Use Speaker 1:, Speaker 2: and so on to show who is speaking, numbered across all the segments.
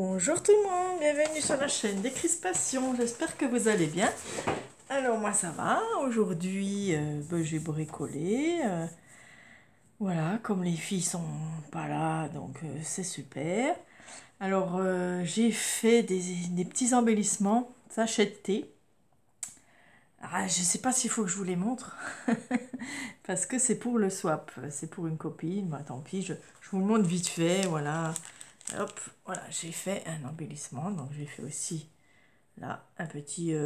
Speaker 1: Bonjour tout le monde, bienvenue sur la chaîne des Crispations, j'espère que vous allez bien. Alors moi ça va, aujourd'hui j'ai bricolé, voilà, comme les filles sont pas là, donc c'est super. Alors j'ai fait des petits embellissements, sachets de thé. Ah, je sais pas s'il faut que je vous les montre, parce que c'est pour le swap, c'est pour une copine, bah, tant pis, je vous le montre vite fait, voilà. Hop, voilà, j'ai fait un embellissement, donc j'ai fait aussi là un petit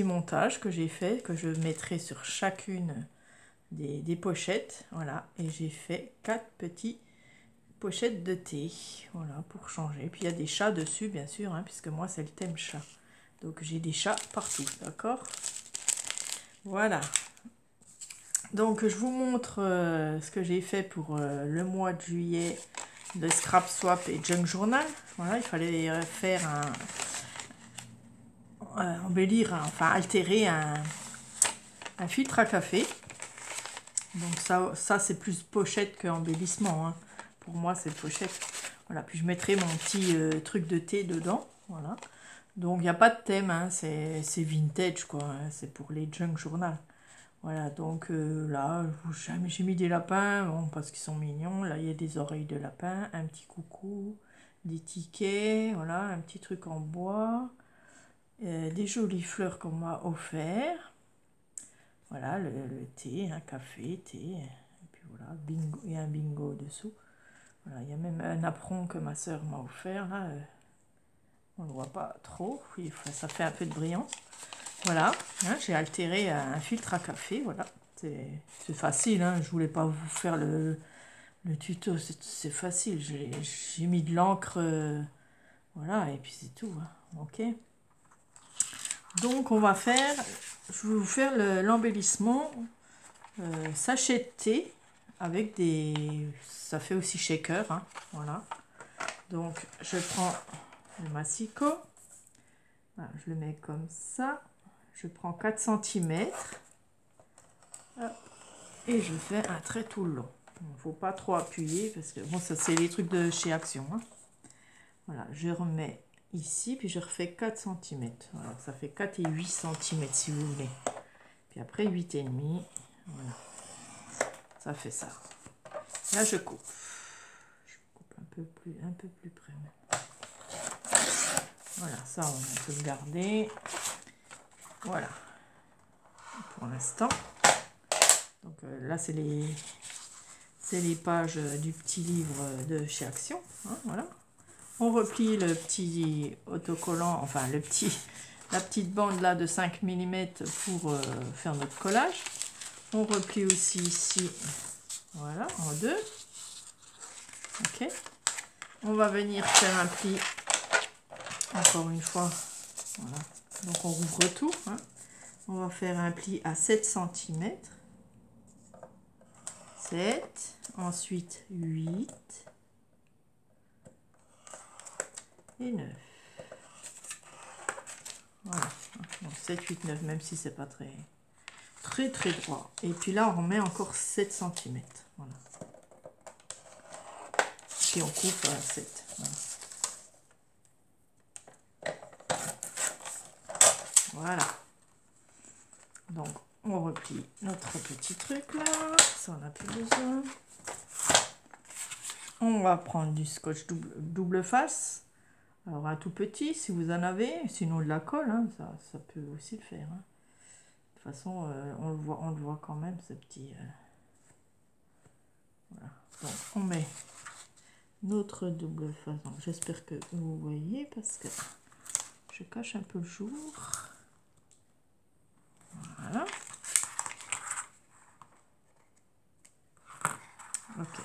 Speaker 1: montage que j'ai fait, que je mettrai sur chacune des pochettes, voilà, et j'ai fait 4 petits pochettes de thé, voilà, pour changer. Puis il y a des chats dessus, bien sûr, hein, puisque moi c'est le thème chat, donc j'ai des chats partout, d'accord? Voilà, donc je vous montre ce que j'ai fait pour le mois de juillet de Scrap Swap et Junk Journal. Voilà, il fallait faire embellir, enfin altérer un filtre à café. Donc ça c'est plus pochette que embellissement, hein. Pour moi c'est pochette. Voilà, puis je mettrai mon petit truc de thé dedans. Voilà. Donc il n'y a pas de thème, hein. C'est vintage quoi, hein. C'est pour les Junk Journal. Voilà, donc là j'ai mis des lapins, bon, parce qu'ils sont mignons. Là il y a des oreilles de lapin, un petit coucou, des tickets, voilà, un petit truc en bois. Des jolies fleurs qu'on m'a offert. Voilà, le thé, un café, thé. Et puis voilà, bingo, il y a un bingo dessous. Voilà, il y a même un apron que ma soeur m'a offert. Là, on ne le voit pas trop. Oui, ça fait un peu de brillance. Voilà, hein, j'ai altéré un filtre à café. Voilà, c'est facile. Hein, je voulais pas vous faire le tuto. C'est facile. J'ai mis de l'encre. Voilà, et puis c'est tout. Hein, ok. Donc on va faire, je vais vous faire l'embellissement sachet de thé avec des, ça fait aussi shaker, hein, voilà. Donc je prends le massicot, voilà, je le mets comme ça, je prends 4 cm et je fais un trait tout le long. Il ne faut pas trop appuyer parce que bon, ça c'est les trucs de chez Action, hein. Voilà, je remets ici, puis je refais 4 cm. Voilà, ça fait 4 et 8 cm si vous voulez. Puis après 8 et demi. Voilà. Ça fait ça. Là je coupe. Je coupe un peu plus près. Voilà, ça on peut le garder. Voilà. Pour l'instant. Donc là c'est les pages du petit livre de chez Action. Hein, voilà. On replie le petit autocollant, enfin la petite bande là de 5 mm pour faire notre collage. On replie aussi ici, voilà, en deux. Ok. On va venir faire un pli, encore une fois. Voilà. Donc on rouvre tout. Hein. On va faire un pli à 7 cm. 7. Ensuite 8. Et 9. Voilà. Donc 7, 8, 9, même si c'est pas très droit. Et puis là, on remet encore 7 cm. Voilà. Puis on coupe à 7. Voilà. Donc, on replie notre petit truc là. Ça, on n'a plus besoin. On va prendre du scotch double face. Alors, un tout petit, si vous en avez. Sinon, de la colle, hein, ça peut aussi le faire. Hein. De toute façon, on le voit quand même, ce petit... Voilà. Donc, on met notre double face. J'espère que vous voyez, parce que je cache un peu le jour. Voilà. Ok.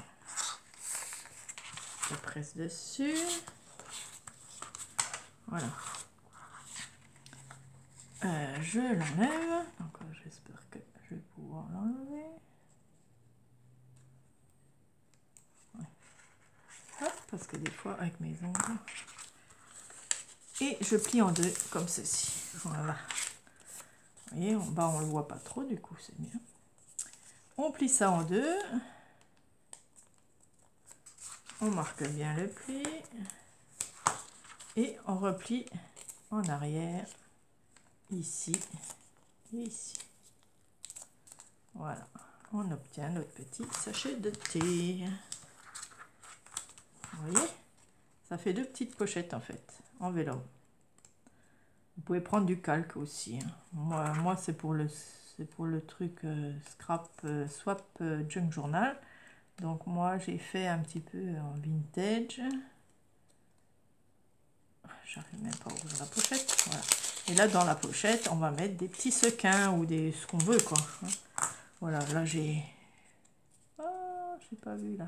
Speaker 1: Je presse dessus. Voilà. Je l'enlève. Donc, j'espère que je vais pouvoir l'enlever. Ouais. Hop, parce que des fois, avec mes ongles. Et je plie en deux, comme ceci. Voilà. Vous voyez, en bas, on ne le voit pas trop, du coup, c'est bien. On plie ça en deux. On marque bien le pli. et on replie en arrière, ici et ici. Voilà, on obtient notre petit sachet de thé. Vous voyez, ça fait 2 petites pochettes en fait, en vélo. Vous pouvez prendre du calque aussi. Hein. Moi c'est pour le truc scrap swap junk journal. Donc moi j'ai fait un petit peu en vintage. J'arrive même pas à ouvrir la pochette. Voilà. Et là dans la pochette on va mettre des petits sequins ou des ce qu'on veut quoi. Hein. Voilà, là j'ai... Ah, j'ai pas vu là.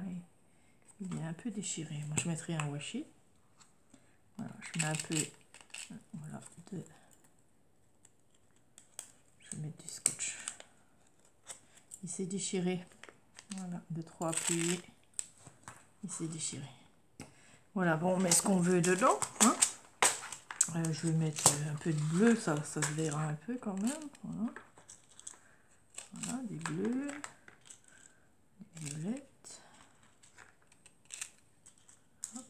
Speaker 1: Il est un peu déchiré. Moi je mettrai un washi. Voilà, je mets un peu... Voilà, je vais mettre du scotch. Il s'est déchiré. Voilà, 2-3 appuyés. Il s'est déchiré. Voilà, bon, on met ce qu'on veut dedans. Hein. Je vais mettre un peu de bleu, ça se verra un peu quand même. Voilà, voilà des bleus, des violettes. Hop.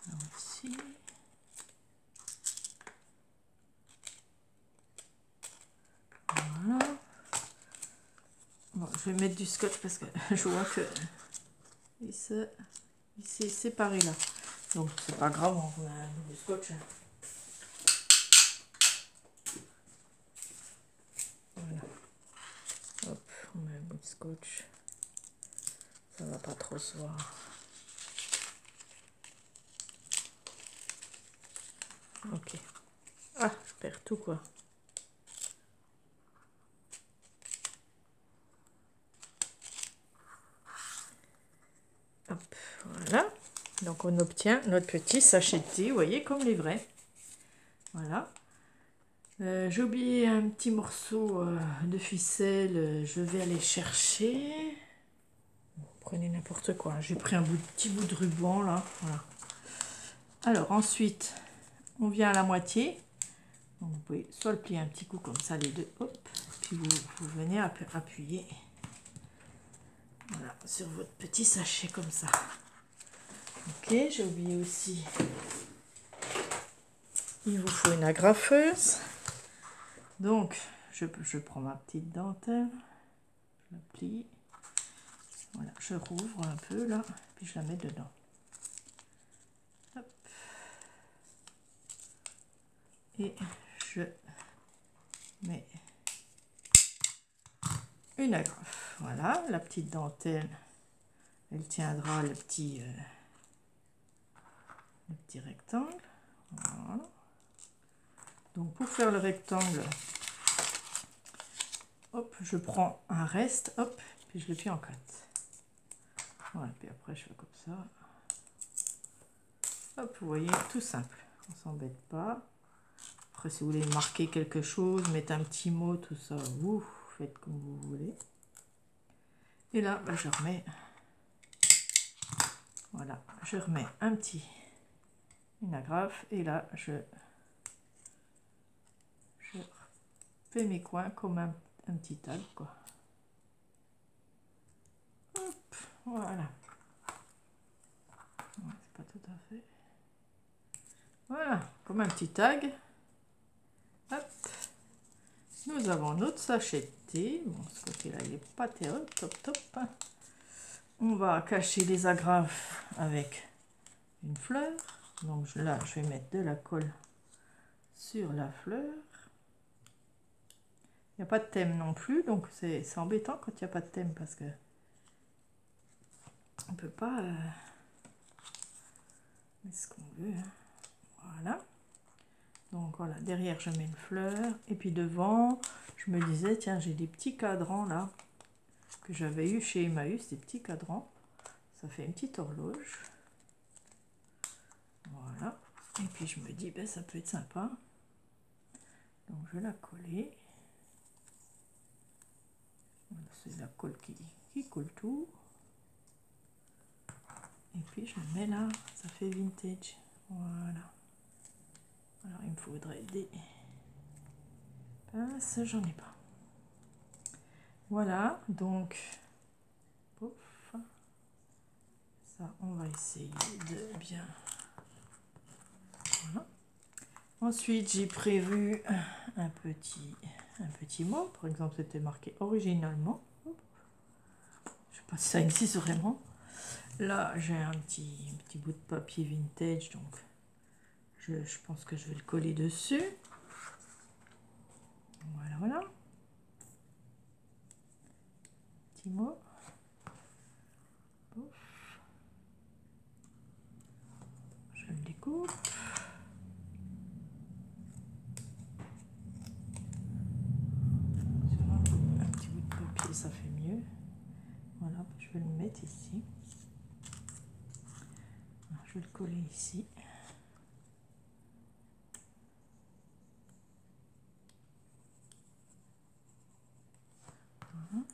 Speaker 1: Là aussi. Voilà. Bon, je vais mettre du scotch parce que je vois que il s'est séparé là. Donc c'est pas grave, on met un nouveau scotch. Voilà. Hop, on met un bout de scotch. Ça va pas trop se voir. Ok. Ah, je perds tout quoi. Hop, voilà. Donc on obtient notre petit sachet de thé, vous voyez, comme les vrais. Voilà. J'ai oublié un petit morceau de ficelle, je vais aller chercher. Prenez n'importe quoi, j'ai pris un petit bout de ruban là. Voilà. Alors ensuite, on vient à la moitié. Donc, vous pouvez soit le plier un petit coup comme ça, les deux, hop, puis vous venez appuyer voilà, sur votre petit sachet comme ça. Ok, j'ai oublié aussi, il vous faut une agrafeuse. Donc, je prends ma petite dentelle, je la plie, voilà, je rouvre un peu là, puis je la mets dedans. Hop. Et je mets une agrafe. Voilà, la petite dentelle, elle tiendra le petit rectangle. Voilà. Donc pour faire le rectangle, hop, je prends un reste, hop, puis je le plie en 4. Voilà, puis après je fais comme ça. Hop, vous voyez, tout simple, on s'embête pas. Après si vous voulez marquer quelque chose, mettre un petit mot, tout ça, vous faites comme vous voulez. Et là, bah, je remets, voilà, je remets une agrafe, et là je fais mes coins comme un petit tag, quoi. Hop, voilà. C'est pas tout à fait. Voilà, comme un petit tag. Hop. Nous avons notre sachet de thé. Bon, ce côté-là, il n'est pas terrible. Top, top. On va cacher les agrafes avec une fleur. Donc là, je vais mettre de la colle sur la fleur. Il n'y a pas de thème non plus, donc c'est embêtant quand il n'y a pas de thème parce que on ne peut pas mettre ce qu'on veut. Hein. Voilà. Donc voilà, derrière je mets une fleur et puis devant, je me disais tiens, j'ai des petits cadrans là que j'avais eu chez Emmaüs, des petits cadrans. Ça fait une petite horloge. Voilà. Et puis je me dis ben ça peut être sympa. Donc je vais la coller. Voilà, c'est la colle qui colle tout. Et puis je le mets là, ça fait vintage. Voilà. Alors il me faudrait des pinces, j'en ai pas. Voilà, donc pouf. Ça on va essayer de bien Ensuite, j'ai prévu un petit mot. Par exemple, c'était marqué originalement. Je ne sais pas si ça existe vraiment. Là, j'ai un petit bout de papier vintage, donc je pense que je vais le coller dessus. Voilà, voilà. Petit mot. Ouf. Je le découpe. Un petit bout de papier, ça fait mieux. Voilà, je vais le mettre ici. Je vais le coller ici. Voilà.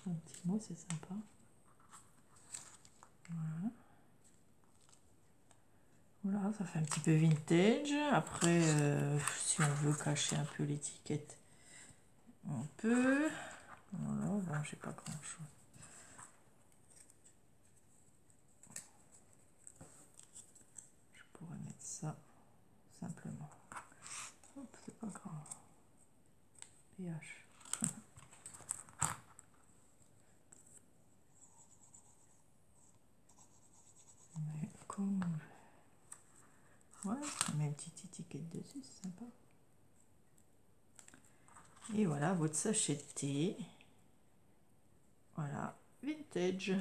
Speaker 1: Un petit mot, c'est sympa. Voilà. Voilà, ça fait un petit peu vintage. Après, si on veut cacher un peu l'étiquette, on peut. Voilà, bon, j'ai pas grand chose. Je pourrais mettre ça simplement. Hop, c'est pas grave. PH. Mais comme on veut. Ouais, on met une petite étiquette dessus, c'est sympa. Et voilà votre sachet de thé. Voilà, vintage.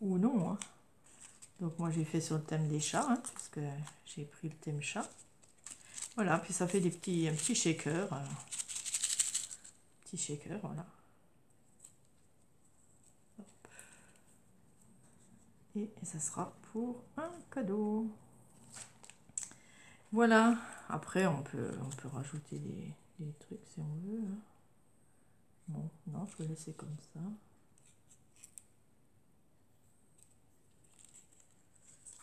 Speaker 1: Ou non, hein. Donc moi j'ai fait sur le thème des chats, hein, puisque j'ai pris le thème chat. Voilà, puis ça fait un petit shaker. Petit shaker, voilà. Hop. Et ça sera pour un cadeau. Voilà, après on peut rajouter des trucs si on veut. Hein. Bon, non, je vais laisser comme ça.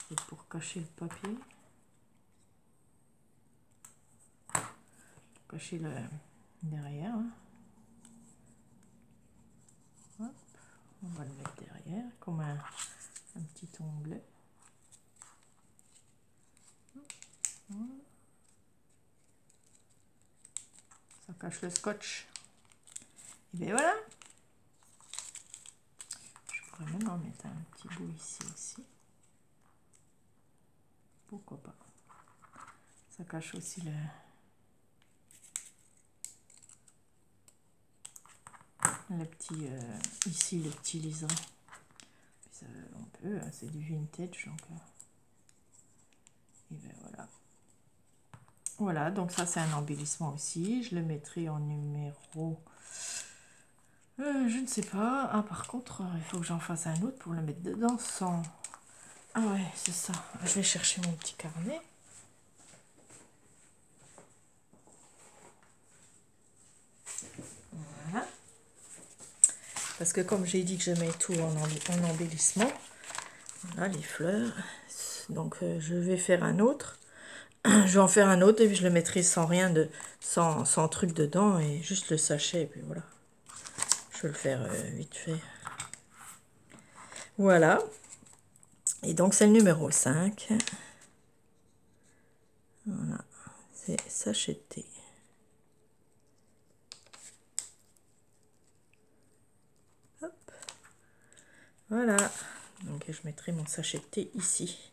Speaker 1: C'est pour cacher le papier. Pour cacher le derrière. Hein. Hop, on va le mettre derrière comme un petit onglet. Voilà. Ça cache le scotch. Et bien voilà. Je pourrais même en mettre un petit bout ici aussi. Pourquoi pas. Ça cache aussi le petit ici le petit liseré. On peut, c'est du vintage donc. Et bien voilà. Voilà, donc ça c'est un embellissement aussi. Je le mettrai en numéro. Je ne sais pas. Ah, par contre, il faut que j'en fasse un autre pour le mettre dedans sans. Ah ouais, c'est ça. Je vais chercher mon petit carnet. Voilà. Parce que comme j'ai dit que je mets tout en embellissement, voilà les fleurs. Donc je vais faire un autre. Je vais en faire un autre et puis je le mettrai sans rien sans truc dedans et juste le sachet et puis voilà. Je vais le faire vite fait. Voilà. Et donc c'est le numéro 5. Voilà. C'est sachet de thé. Hop. Voilà. Donc je mettrai mon sachet de thé ici.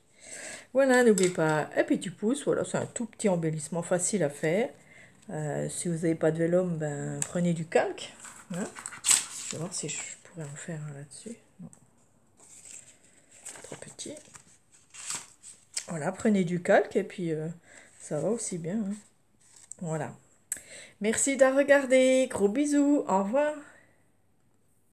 Speaker 1: Voilà, n'oubliez pas un petit pouce. Voilà, c'est un tout petit embellissement facile à faire. Si vous n'avez pas de vélum, ben, prenez du calque. Hein. Je vais voir si je pourrais en faire un là-dessus. Non. Trop petit. Voilà, prenez du calque et puis ça va aussi bien. Hein. Voilà. Merci d'avoir regardé. Gros bisous. Au revoir.